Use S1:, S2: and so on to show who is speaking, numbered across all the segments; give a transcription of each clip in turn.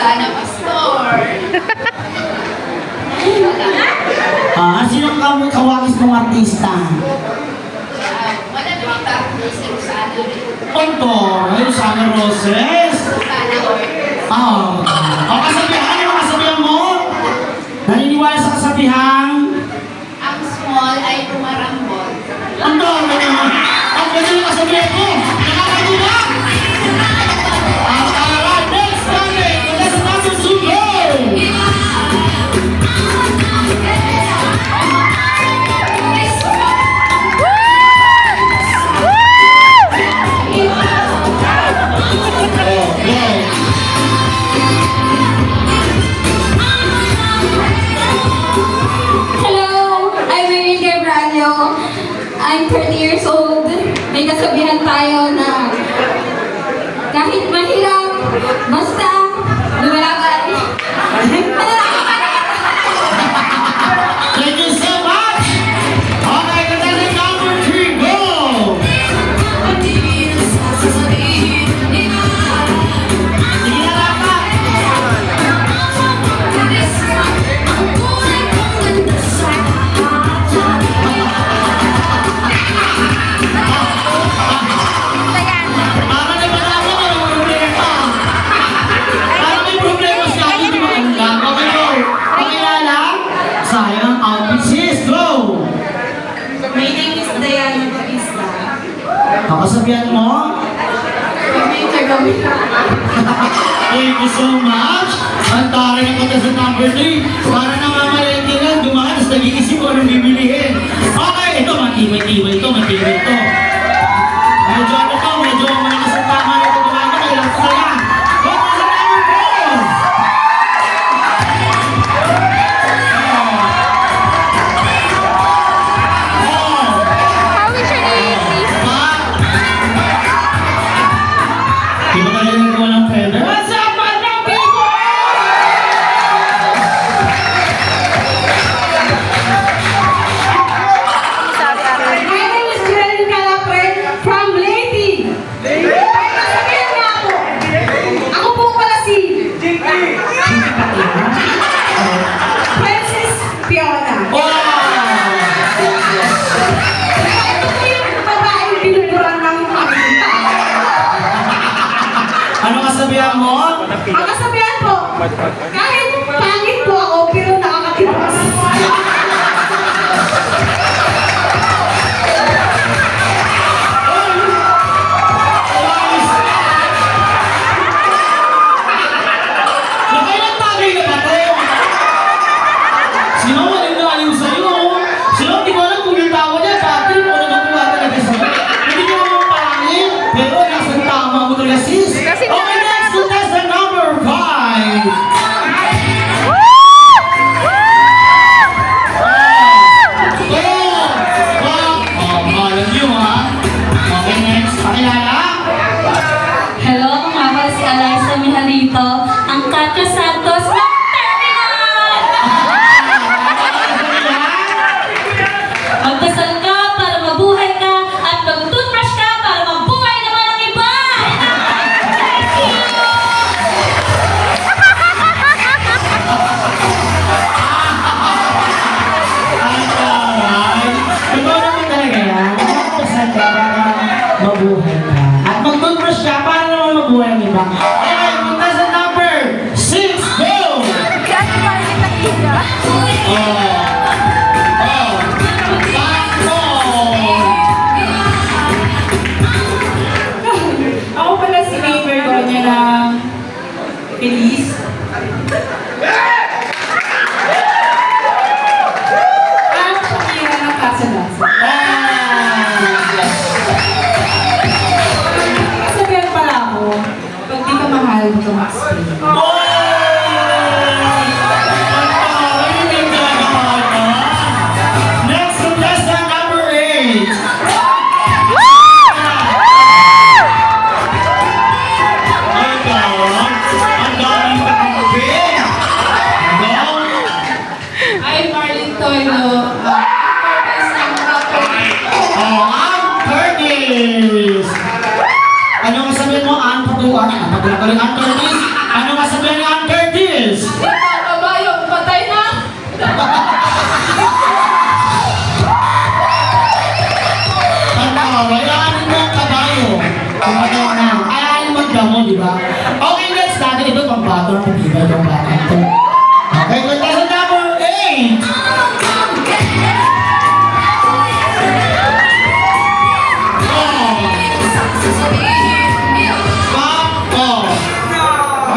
S1: Sana pastor.
S2: Sino kawakis mong artista?
S1: Wala namang tapos sa Sana rin.
S2: Onto, ay Sana Roses.
S1: Sana or.
S2: Kasabihan, ano kasabihan mo? Naniniwala sa kasabihan?
S1: Ang small ay tumarambol.
S2: Onto, ang ganda yung kasabihan mo. Nakakatuwa! Alright, next Sunday, let's number 2 go!
S3: Hello, I'm Mary Gabrielio. I'm 30 years old. May kasabihan tayo na kahit mahirap, basta lumalaban.
S2: Thank you so much! Okay, contestant number 3, go! Sige na dapat! Para naman ako may problema. Para may problema siya, hindi maganda. Okay, go! Pakilala? Sayang ang outfit sis, go!
S3: My name is Diana Batista.
S2: Kakasabihan mo? Thank you so much! Ang taray ng contestant number 3. Para namamalengke lang, dumaan, tapos nag-iisip ko anong bibilihin. Okay, ito, matibay-tibay ito, matibay ito. Medyo ano to, medyo malakas ang tama na ito dumaan ito, kailangan ko na. Contestant number 4. Di ba kayo nagawa ng feather? What's up, madam people?
S3: My name is Jelen Calapren from Leyte. Sabihan niya ako. Ako po pala si Princess Fiona. Ito po yung babaeng binuburan ng pamilya.
S2: Ano kasabihan mo?
S3: Ang kasabihan po, kahit pangit po ako, pero nakakatipas.
S2: Nakailang tagay na ba to? Sino maling aliw sa'yo? Sino hindi ko alam kung yung tawa niya, Patrick, o nagkukuha talaga sa'yo. Hindi ko naman pangit, pero nasa tama mo talaga sis. Okay, next contestant number 5.
S3: Hello, ako nga pala si Eliza Mihalito, ang Katya Santos ng Terminal! Magdasal ka para mabuhay ka at mag-toothbrush ka para mabuhay naman ang iba! Thank you!
S2: Ikaw naman talaga yan. Magpasal ka para mabuhay ka. At mag-toothbrush ka para naman mabuhay ang iba. Okay, contestant number 6, go!
S3: Ako pala si May Bergonia ng Feliz. At Shakira ng Casa-Dasa. Kasabihan pala ako, pag di ka mahal, huwag ka mag-stay.
S2: Next contestant number 8.
S3: I'm Marlene Toylo. Purpose ng property.
S2: Curtis! Ano kasabihan mo? Ann Patuan? Ann Curtis? Ano kasabihan ni Ann Curtis? pambato, matibay itong bata ito. Okay, contestant number 8.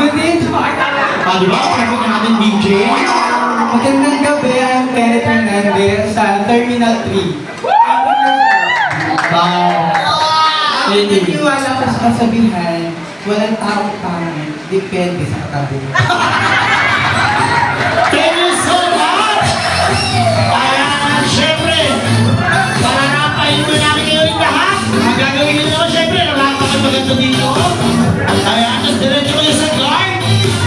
S4: Good day,
S2: Di ba? Pagod natin DJ.
S4: magandang gabi ang Kenneth Hernandez sa Terminal 3. Naniniwala ko sa kasabihan, walang taong pangit, depende sa katabi.
S2: Thank you so much! Ayan, syempre, para napain mo namin kayo rin lahat. Ang gagawin nyo naman, syempre, nakakapagpaganda dito. Ayan, tapos diretso kayo sa guard.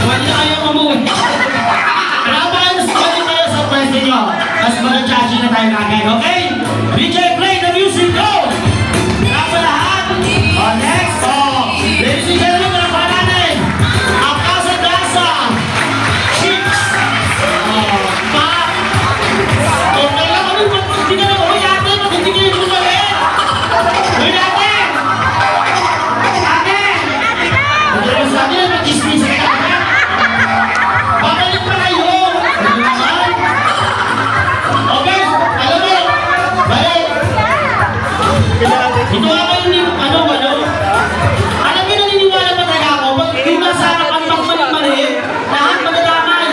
S2: Huwag na kayo mamuwi. Kaya ba kayo nasulit kayo sa pwesto nyo? Tapos mag-judging na tayo kagad, okay? DJ, play the music, go! Kaya sa lahat. Next, ladies and gentlemen, panapan natin. Ang Casa-Casa. Chicks. Pop. Okay lang kami, pag hindi ka na uwi natin, pag hindi kayo bumalik. Uwi natin. Ate. Hindi ko sabi na mag-dismiss ka na. Babalik pa kayo. Hindi naman. Okay, alam mo. Balik. Ito nga kayo ni, alam niyo naniniwala pa talaga ako, pag yung nasa harapan pang mali-mali, lahat magdadamay.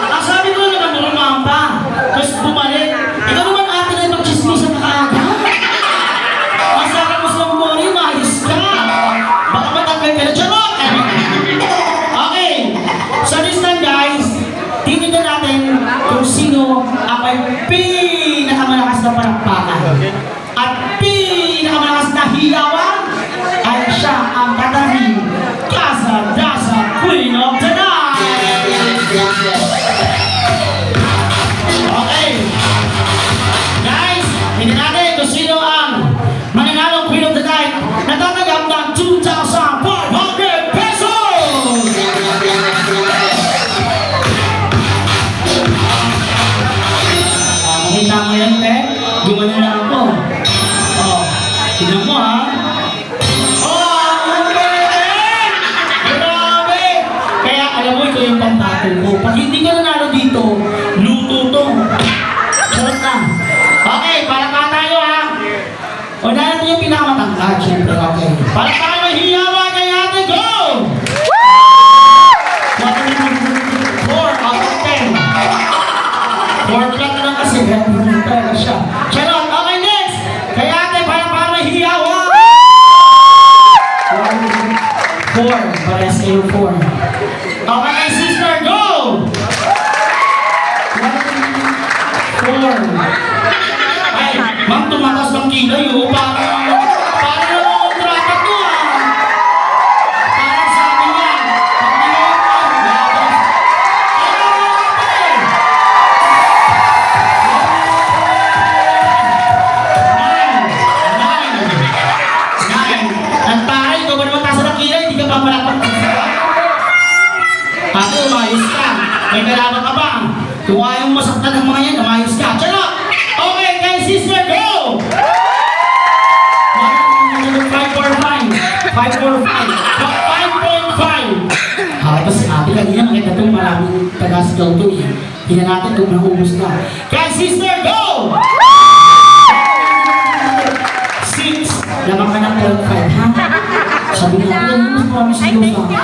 S2: Ang sabi ko naman, normal pa. Tapos bumalik. Ikaw naman ate na mag-chismisan na kaagad. Ang sarap mo sa mori, maayos ka. Baka matanggal ka na charot. Okay. So this time guys, titignan natin kung sino ang may pinakamalakas na palakpakan. At pinakamalakas na hiyawan ay siya ang tatanging Casa-Casa Queen of the Night! Okay. Guys, hindi natin kung sino ang mananalong Queen of the Night na tatanggap ng 2,500 pesos! Nakita mo yan, te? Gumana na ako. Tignan mo, ha? Ang galing! Grabe! Kaya alam mo, ito yung pambato ko. Pag hindi ka nanalo dito, luto to. Charot na. Okay, para pa tayo, ha? Una natin yung pinakamatangkad, syempre, okay. Para pa tayo hiyawa kay ate, go! 4 out of 10. 4 flat na lang kasi, kaya hindi talaga siya. Charot, okay, next! Kay ate, para pa tayo hiyawa! 4, parehas kayo 4. Okay, sister, go! 4. Ay, ma'am, tumatas ng kilay, oh. Parang kontrata to, ah. Parang sabi niya, pag di kayo lalabas. Nine. Nagtaray, ikaw ba naman tasa ng kilay, hindi ka papalapak. Ate, umayos ka. May kalaban ka ba? Kung ayaw masaktan ng mga yan, umayos ka. Charot! Okay, kay sister, go! 545. 5.5. Tapos si ate kanina, makita itong maraming taga-sigaw to eh. Tingnan natin kung naubos na. Kay sister, go! 6. Lamang ka ng 0.5, ha? Sabi natin, mas marami sigaw sa akin.